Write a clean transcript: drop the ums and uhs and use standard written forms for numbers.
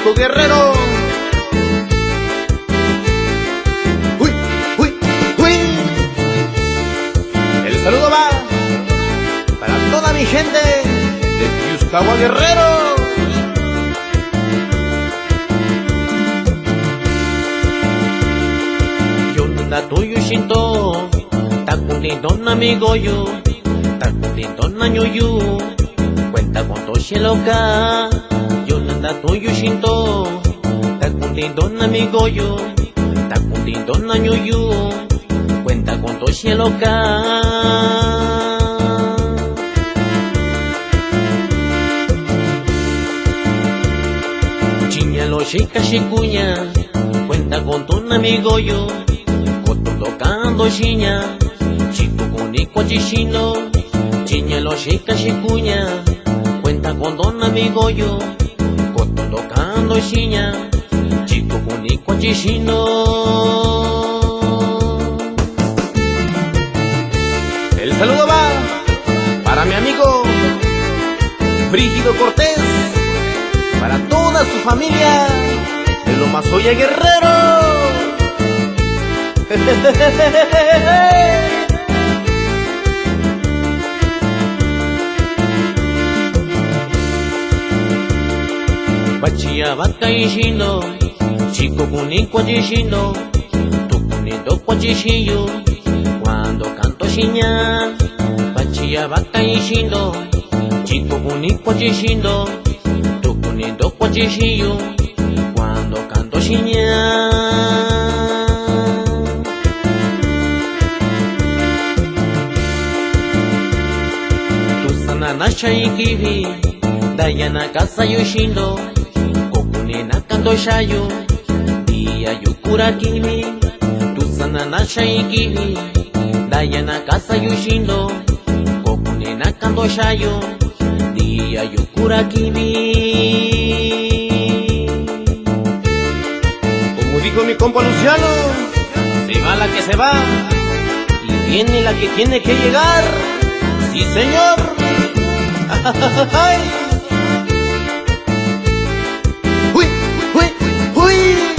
México guerrero. Uy, uy, uy. El saludo va para toda mi gente de Piuscagua Guerrero. Yonda tuyo shinto, takundidona mi goyo, takundidona ñuyu, cuenta con toshi loca. Yonda tuyo shinto, takundidona mi goyo, takundidona ñuyu, cuenta con toshi loca. Chiñalo shika shikuña, cuenta con tu amigo yo, con tu tocando chiña, chico con igual chino. Chiñalo shika shikuña, cuenta con tu amigo yo, con tu tocando chiña, chico con igual chino. El saludo va para mi amigo Brígido Cortés, para toda su familia de Lomasoya Guerrero. Pachia vaca y chino, chico cunico chino, tu cunito cuachillo, cuando canto chiña. Pachia vaca y chino, chico cunico chino, poniendo cuachillo cuando canto chiña. Tu sanana shaikibi, dayana casa yoshindo, kokunena canto shayo, dia yukura kimi. Tu sanana shaikibi, dayana casa yoshindo, kokunena canto shayo, dia yukura kimi. Como dijo mi compa Luciano, se va la que se va y viene la que tiene que llegar. Sí, señor. Uy, uy, uy.